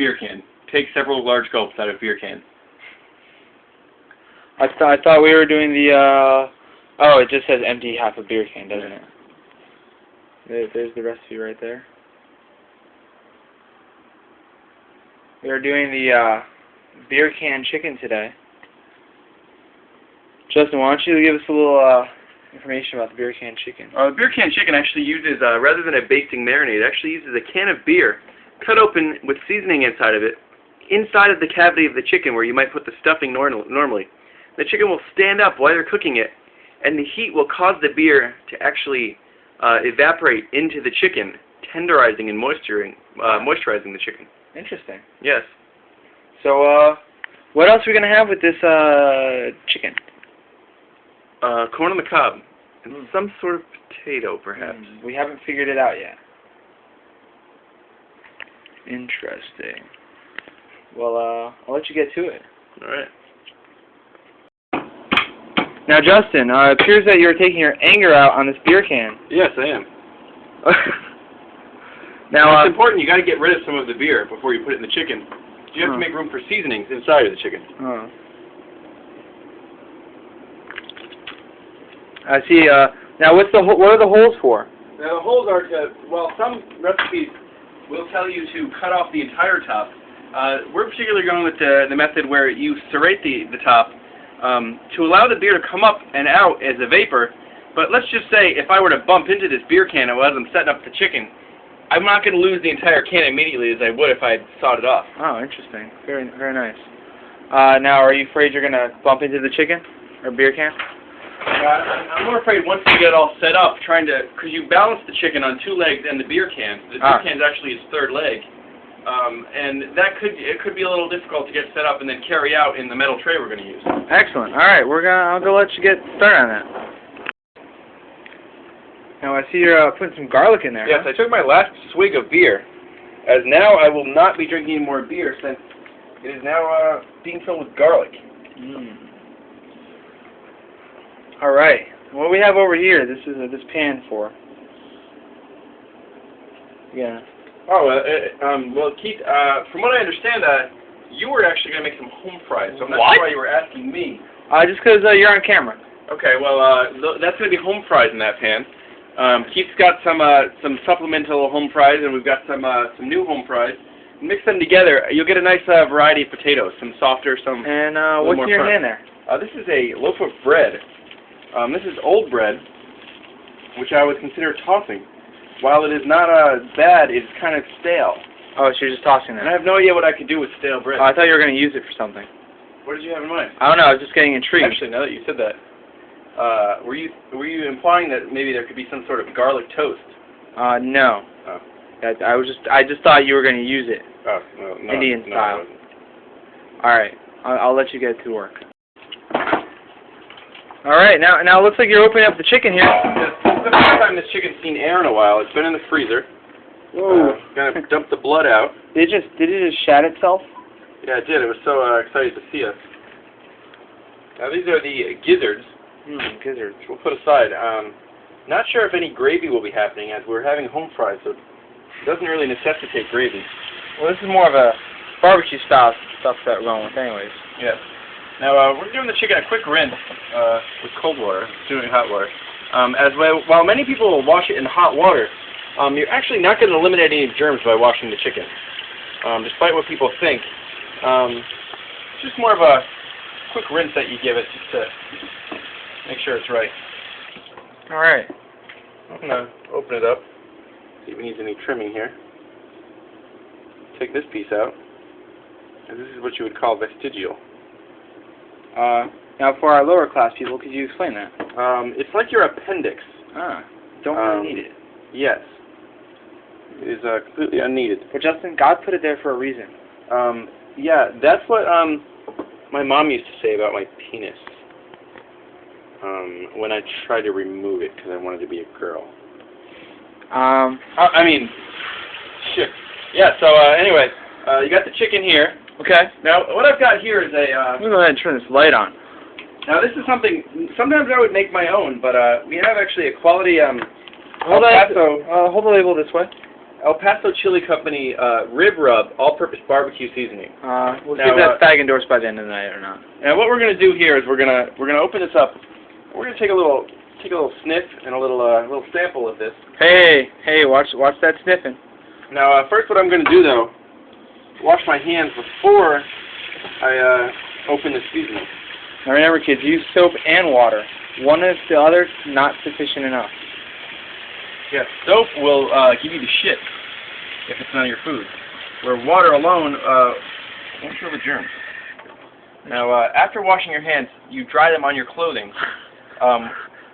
beer can. Take several large gulps out of beer can. I thought we were doing the, oh, it just says empty half a beer can, doesn't it? There's the recipe right there. We are doing the, beer can chicken today. Justin, why don't you give us a little, information about the beer can chicken? The beer can chicken actually uses, rather than a basting marinade, it actually uses a can of beer cut open with seasoning inside of it, inside of the cavity of the chicken where you might put the stuffing normally. The chicken will stand up while you're cooking it, and the heat will cause the beer to actually evaporate into the chicken, tenderizing and moisturizing the chicken. Interesting. Yes. So, what else are we going to have with this chicken? Corn on the cob. And some sort of potato, perhaps. We haven't figured it out yet. Interesting. Well, I'll let you get to it. Alright. Now, Justin, it appears that you're taking your anger out on this beer can. Yes, I am. Now, it's important. You got to get rid of some of the beer before you put it in the chicken. You have to make room for seasonings inside of the chicken. I see. Now, what are the holes for? Now, the holes are to, well, some recipes will tell you to cut off the entire top. We're particularly going with the method where you serrate the top to allow the beer to come up and out as a vapor. But let's just say if I were to bump into this beer can while I'm setting up the chicken, I'm not going to lose the entire can immediately as I would if I sawed it off. Oh, interesting. Very, very nice. Now, are you afraid you're going to bump into the chicken or beer can? I'm more afraid once you get it all set up, because you balance the chicken on two legs and the beer can. The beer can is actually its third leg. And it could be a little difficult to get set up and then carry out in the metal tray we're going to use. Excellent. All right, I'll go let you get started on that. Now I see you're putting some garlic in there. Yes, I took my last swig of beer, as now I will not be drinking any more beer since it is now being filled with garlic. All right. What we have over here, this is this pan for. Yeah. Oh, well, Keith, from what I understand, you were actually going to make some home fries, so I'm not sure why you were asking me. Just because you're on camera. Okay, well, that's going to be home fries in that pan. Keith's got some supplemental home fries, and we've got some new home fries. Mix them together, you'll get a nice variety of potatoes, some softer, some. And what's in your hand there? This is a loaf of bread. This is old bread, which I would consider tossing. While it is not bad, it's kind of stale. Oh, so you're just tossing that. And I have no idea what I could do with stale bread. I thought you were going to use it for something. What did you have in mind? I don't know. I was just getting intrigued. Actually, now that you said that, were you implying that maybe there could be some sort of garlic toast? No. Oh. I just thought you were going to use it. Oh, no, Indian style. All right. I'll let you get to work. All right. Now it looks like you're opening up the chicken here. Yes, this is the first time this chicken's seen air in a while. It's been in the freezer. Whoa. Gonna dump the blood out. Did it just shat itself? Yeah, it did. It was so excited to see us. Now these are the gizzards. Gizzards. Which we'll put aside. Not sure if any gravy will be happening as we're having home fries, so it doesn't really necessitate gravy. Well, this is more of a barbecue style stuff that we're going with, anyways. Yes. Now we're giving the chicken a quick rinse with cold water, doing hot water. While many people will wash it in hot water, you're actually not going to eliminate any germs by washing the chicken, despite what people think. It's just more of a quick rinse that you give it just to make sure it's right. All right. I'm going to open it up, see if it needs any trimming here. Take this piece out, and this is what you would call vestigial. Now for our lower class people, could you explain that? It's like your appendix. Don't really need it. Yes. It is completely unneeded. But Justin, God put it there for a reason. Yeah, that's what my mom used to say about my penis. When I tried to remove it because I wanted to be a girl. I mean, shit. Yeah, so anyway, you got the chicken here. Okay. Now, what I've got here is a... Let me go ahead and turn this light on. Now, this is something... Sometimes I would make my own, but we have actually a quality... Hold the label this way. El Paso Chili Company Rib Rub All-Purpose Barbecue Seasoning. We'll see Now, if that's bag endorsed by the end of the night or not. Now what we're gonna do here is we're gonna open this up. We're gonna take a little sniff and a little sample of this. Hey, watch that sniffing. Now first, what I'm gonna do though, wash my hands before I open this seasoning. Now remember, kids, use soap and water. One if the other not sufficient enough. Yes, soap will give you the shit if it's not your food, where water alone won't kill the germs. Now, after washing your hands, you dry them on your clothing,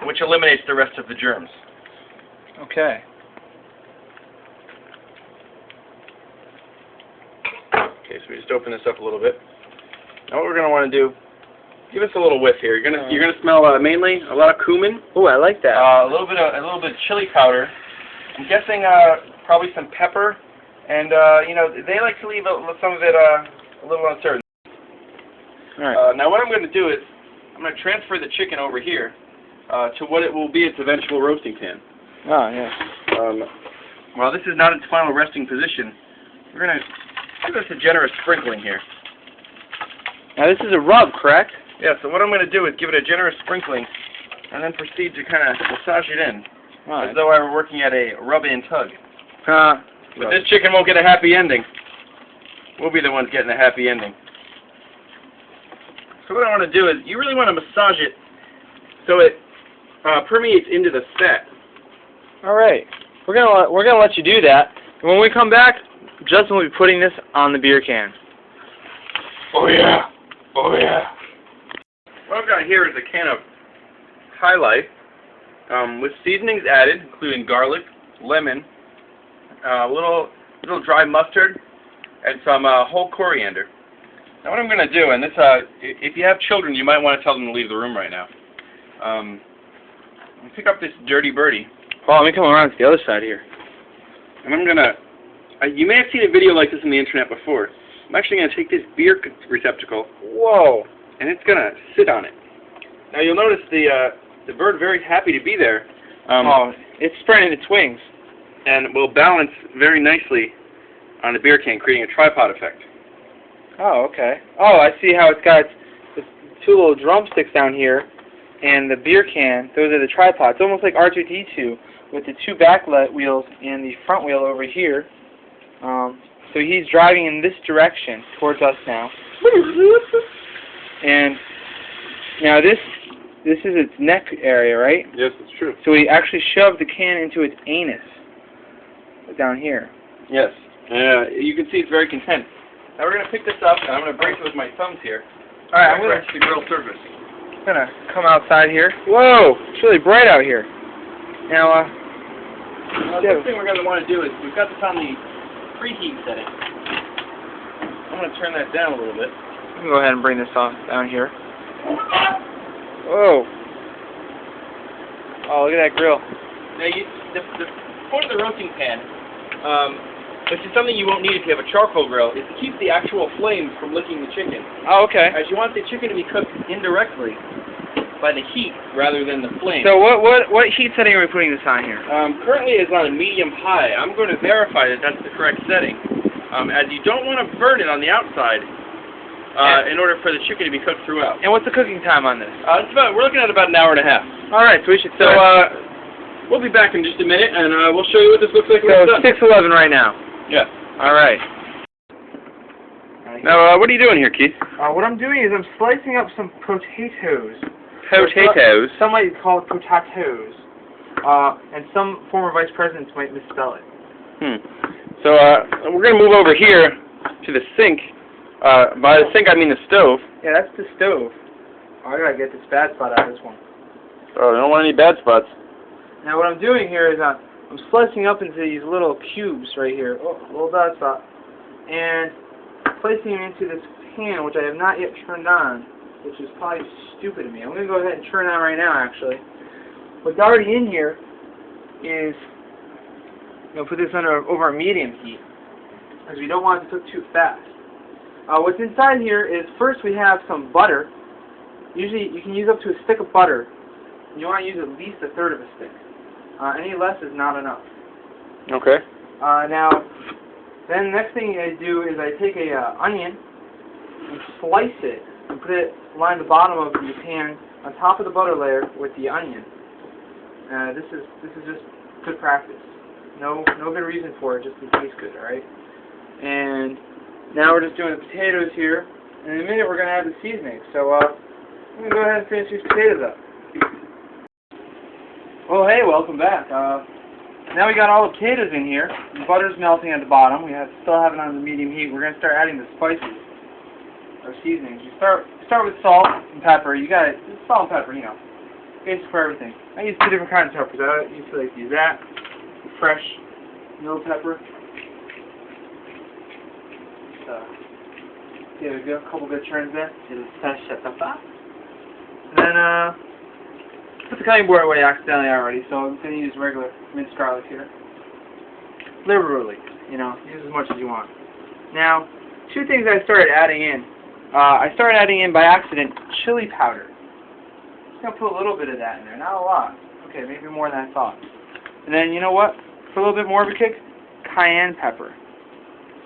which eliminates the rest of the germs. Okay. Okay, so we just open this up a little bit. Now, what we're going to want to do, give us a little whiff here. You're gonna smell mainly a lot of cumin. Oh, I like that. A little bit of chili powder. I'm guessing probably some pepper, and you know, they like to leave some of it a little uncertain. All right. Now what I'm going to do is I'm going to transfer the chicken over here to what it will be its eventual roasting pan. Oh, yeah. While this is not its final resting position, we're going to give this a generous sprinkling here. Now this is a rub, correct? Yeah, so what I'm going to do is give it a generous sprinkling and then proceed to kind of massage it in, as though I were working at a rub and tug. But this chicken won't get a happy ending. We'll be the ones getting a happy ending. So what I want to do is, you really want to massage it so it permeates into the fat. All right. We're gonna let you do that. And when we come back, Justin will be putting this on the beer can. Oh yeah. Oh yeah. What I've got here is a can of High Life with seasonings added, including garlic, lemon, a little dry mustard, and some whole coriander. Now what I'm going to do, and this, if you have children, you might want to tell them to leave the room right now. Pick up this Dirty Birdie. Well, let me come around to the other side here. And I'm going to, you may have seen a video like this on the internet before. I'm actually going to take this beer receptacle. Whoa. And it's going to sit on it. Now you'll notice the bird very happy to be there. It's spreading its wings. And will balance very nicely on the beer can, creating a tripod effect. Oh, okay. Oh, I see how it's got the two little drumsticks down here, and the beer can. Those are the tripods. It's almost like R2-D2 with the two back wheels and the front wheel over here. So he's driving in this direction towards us now. And now this is its neck area, right? Yes, it's true. So he actually shoved the can into its anus down here. Yes. You can see it's very content. Now we're going to pick this up, and I'm going to brace it with my thumbs here. All right, I'm going to the grill surface. I'm going to come outside here. Whoa, it's really bright out here. Now, the first thing we're going to want to do is, we've got this on the preheat setting. I'm going to turn that down a little bit. I'm going to go ahead and bring this off down here. Whoa. Oh, look at that grill. Now, the point of the roasting pan, which is something you won't need if you have a charcoal grill, is to keep the actual flames from licking the chicken. Oh, okay. As you want the chicken to be cooked indirectly by the heat rather than the flame. So what heat setting are we putting this on here? Currently it's on a medium-high. I'm going to verify that that's the correct setting, as you don't want to burn it on the outside in order for the chicken to be cooked throughout. And what's the cooking time on this? We're looking at about an hour and a half. All right, so we should start. So we'll be back in just a minute, and we'll show you what this looks like when it's done. 6:11 right now. Yeah. All right. Now, what are you doing here, Keith? What I'm doing is I'm slicing up some potatoes. Potatoes? Some might call it potatoes. And some former vice presidents might misspell it. So, we're going to move over here to the sink. By the sink, I mean the stove. Yeah, that's the stove. Oh, I gotta get this bad spot out of this one. Oh, I don't want any bad spots. Now, what I'm doing here is I'm slicing up into these little cubes right here. Oh, a little bad spot. And placing them into this pan, which I have not yet turned on, which is probably stupid of me. I'm going to go ahead and turn it on right now, actually. What's already in here is, put this over a medium heat, because we don't want it to cook too fast. What's inside here is, first we have some butter. Usually you can use up to a stick of butter. You want to use at least a third of a stick. Any less is not enough. Okay. Now, then the next thing I do is I take a onion and slice it and put it, line the bottom of the pan on top of the butter layer with the onion. This is just good practice. No good reason for it, just to taste good, alright? And now we're just doing the potatoes here. And in a minute we're going to add the seasoning. So I'm going to go ahead and finish these potatoes up. Oh hey, welcome back. Now we got all the potatoes in here. The butter's melting at the bottom. We still have it on the medium heat. We're going to start adding the spices, or seasonings. You start with salt and pepper. You got it. Salt and pepper, you know. Basic for everything. I use 2 different kinds of peppers. I used to like to use that, fresh mill pepper. There we go. A couple good turns there. And then put the cutting board away accidentally already, so I'm going to use regular minced garlic here. Liberally, you know, use as much as you want. Now, 2 things I started adding in. I started adding in by accident chili powder. I'm going to put a little bit of that in there, not a lot. Okay, maybe more than I thought. And then, you know what? For a little bit more of a kick, cayenne pepper.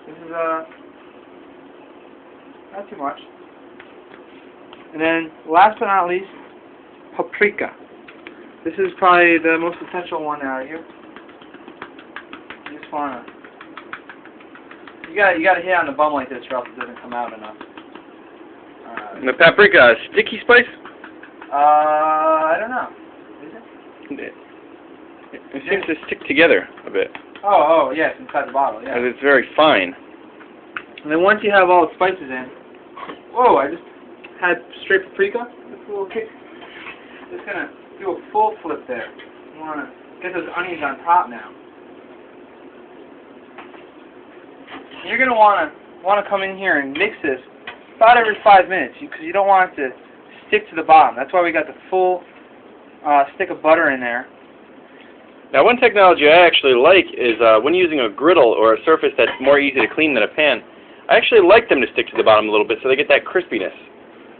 This is not too much. And then, last but not least, paprika. This is probably the most essential one out of here. You just wanna, you gotta hit on the bum like this, or else it doesn't come out enough. And the paprika, sticky spice? I don't know. Is it? It seems to stick together a bit. Oh, yes, inside the bottle, yeah. Because it's very fine. And then once you have all the spices in, whoa, I just had straight paprika. That's a little kick. Just gonna do a full flip there. You wanna get those onions on top now. And you're gonna wanna come in here and mix this about every 5 minutes, because you don't want it to stick to the bottom. That's why we got the full stick of butter in there. Now, one technology I actually like is when using a griddle or a surface that's more easy to clean than a pan, I actually like them to stick to the bottom a little bit so they get that crispiness.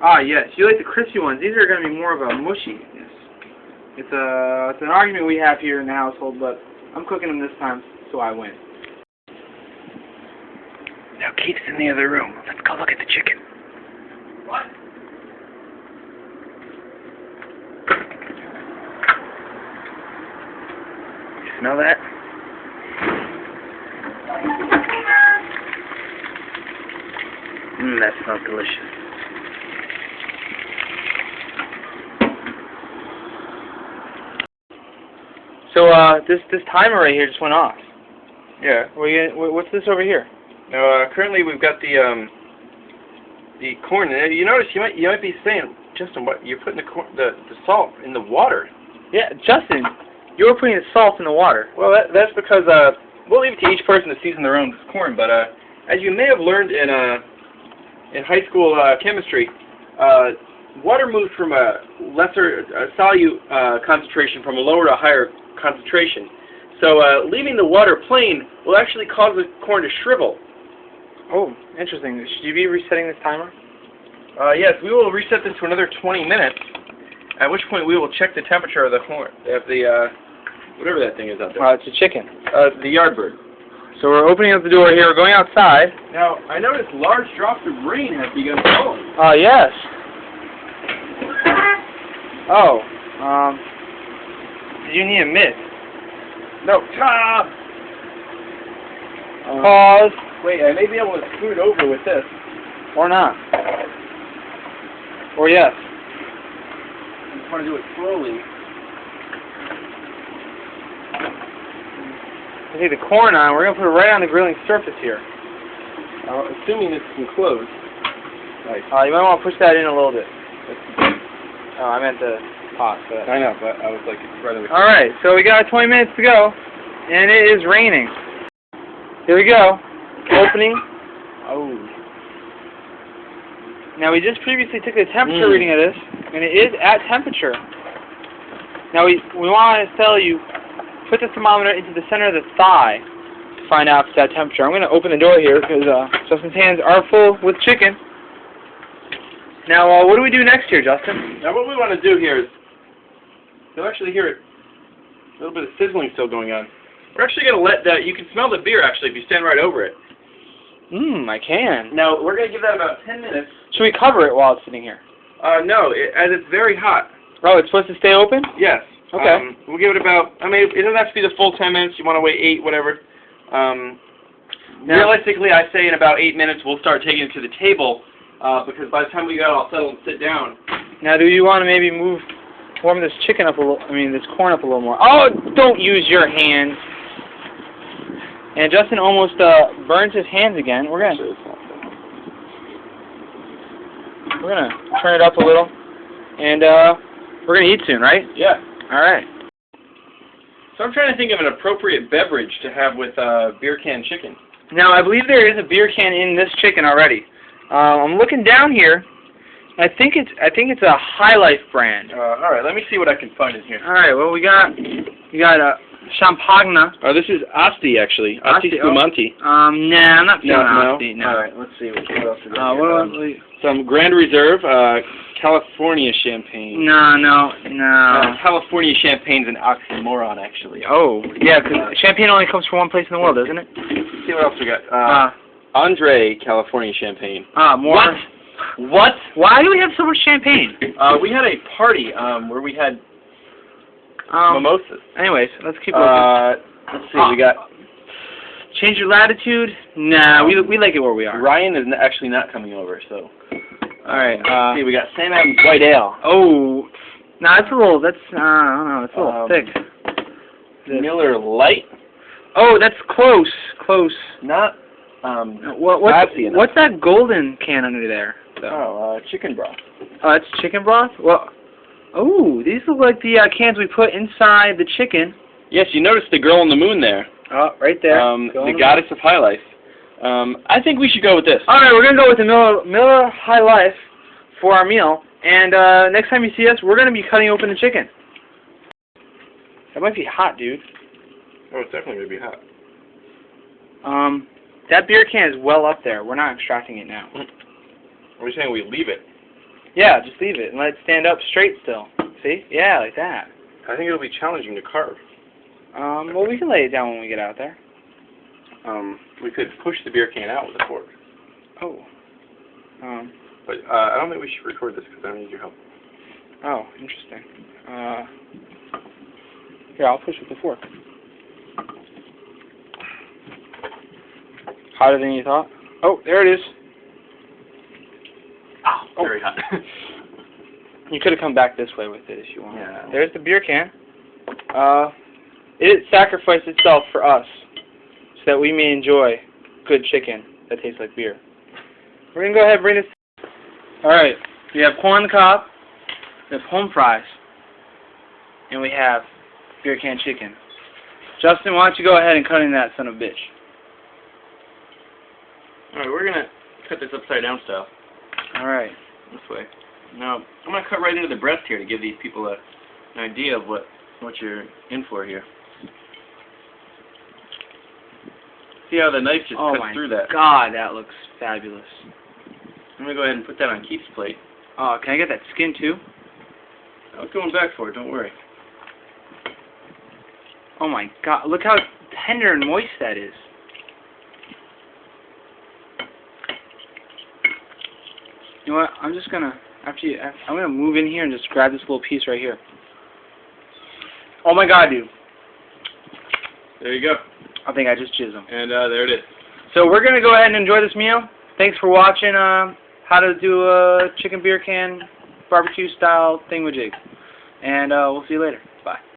Ah, yes. You like the crispy ones. These are going to be more of a mushiness. It's an argument we have here in the household, but I'm cooking them this time, so I win. Now, Keith's in the other room. Let's go look at the chicken. What? You smell that? That smells delicious. So, this timer right here just went off. Yeah. What's this over here? Now, currently we've got the corn. You notice you might be saying, Justin, what you're putting the salt in the water? Yeah, Justin, you're putting the salt in the water. Well, that's because we'll leave it to each person to season their own corn. But as you may have learned in high school chemistry, water moves from a lesser solute concentration from a lower to a higher concentration. So leaving the water plain will actually cause the corn to shrivel. Oh, interesting. Should you be resetting this timer? Yes, we will reset this to another 20 minutes, at which point we will check the temperature of the corn, of the, whatever that thing is out there. It's a chicken. The yardbird. So we're opening up the door here. We're going outside. Now, I noticed large drops of rain have begun falling. Yes. Oh, did you need a mitt? No. Ah! Pause. Wait, I may be able to scoot it over with this. Or not. Or yes. I just want to do it slowly. I take the corn on. We're going to put it right on the grilling surface here. Assuming this can close. Nice. You might want to push that in a little bit. Oh, I meant the pot. But I know, but I was like, right away. all right, so we got 20 minutes to go, and it is raining. Here we go. Opening. Oh. Now, we just previously took the temperature reading of this, and it is at temperature. Now, we want to tell you, put the thermometer into the center of the thigh to find out if it's at temperature. I'm going to open the door here because Justin's hands are full with chicken. Now, what do we do next here, Justin? Now, what we want to do here is, you'll actually hear it, a little bit of sizzling still going on. We're actually going to let that, you can smell the beer actually if you stand right over it. I can. Now, we're going to give that about 10 minutes. Should we cover it while it's sitting here? No, as it's very hot. Oh, it's supposed to stay open? Yes. Okay. We'll give it about, I mean, it doesn't have to be the full 10 minutes. You want to wait 8, whatever. Realistically, I say in about 8 minutes we'll start taking it to the table, because by the time we got all settled and sit down. Now, do you want to maybe warm this chicken up a little, this corn up a little more? Oh, don't use your hands. And Justin almost burns his hands again. We're gonna turn it up a little, and we're gonna eat soon, right? Yeah. All right. So I'm trying to think of an appropriate beverage to have with beer can chicken. Now, I believe there is a beer can in this chicken already. I'm looking down here. I think it's a High Life brand. All right, let me see what I can find in here. All right. Well, we got Champagne. This is Asti actually. Asti Spumante. Nah, I'm not feeling Asti. No. All right, let's see what else we got. What some Grand Reserve California champagne. No. California champagne's an oxymoron actually. Oh, yeah, because champagne only comes from one place in the world, doesn't it? Let's see what else we got. Andre California champagne. More. What? Why do we have so much champagne? We had a party where we had mimosas. Anyways, let's keep looking. Let's see, we got... Change your latitude? Nah, we like it where we are. Ryan is actually not coming over, so... Alright, let's see, we got Sam Adams White Ale. Oh, nah, it's a little, I don't know, it's a little thick. Miller Lite? Oh, that's close. Not, what's that golden can under there? Oh, chicken broth. Oh, that's chicken broth? Well, oh, these look like the cans we put inside the chicken. Yes, you noticed the girl on the moon there. Oh, right there. The goddess of High Life. I think we should go with this. Alright, we're going to go with the Miller High Life for our meal. And next time you see us, we're going to be cutting open the chicken. That might be hot, dude. Oh, it's definitely going to be hot. That beer can is well up there. We're not extracting it now. Are we saying we leave it? Yeah, just leave it and let it stand up straight still. See? Yeah, like that. I think it'll be challenging to carve. Well, we can lay it down when we get out there. We could push the beer can out with a fork. Oh. But I don't think we should record this because I don't need your help. Oh, interesting. Here, I'll push with the fork. Hotter than you thought? Oh, there it is. Oh, very hot. You could have come back this way with it if you want. Yeah. There's the beer can. It sacrificed itself for us so that we may enjoy good chicken that tastes like beer. We're going to go ahead and bring this. Alright, we have corn on the cob, we have home fries, and we have beer can chicken. Justin, why don't you go ahead and cut in that son of a bitch? Alright, we're going to cut this upside down style. Alright. This way. Now, I'm going to cut right into the breast here to give these people an idea of what you're in for here. See how the knife just cuts through that? Oh my god, that looks fabulous. I'm going to go ahead and put that on Keith's plate. Oh, can I get that skin too? I was going back for it, don't worry. Oh my god, look how tender and moist that is. You know what, I'm just gonna, I'm gonna move in here and just grab this little piece right here. Oh my god, dude. There you go. I think I just jizzed them. And there it is. So we're gonna go ahead and enjoy this meal. Thanks for watching how to do a chicken beer can barbecue style thingamajig. And we'll see you later. Bye.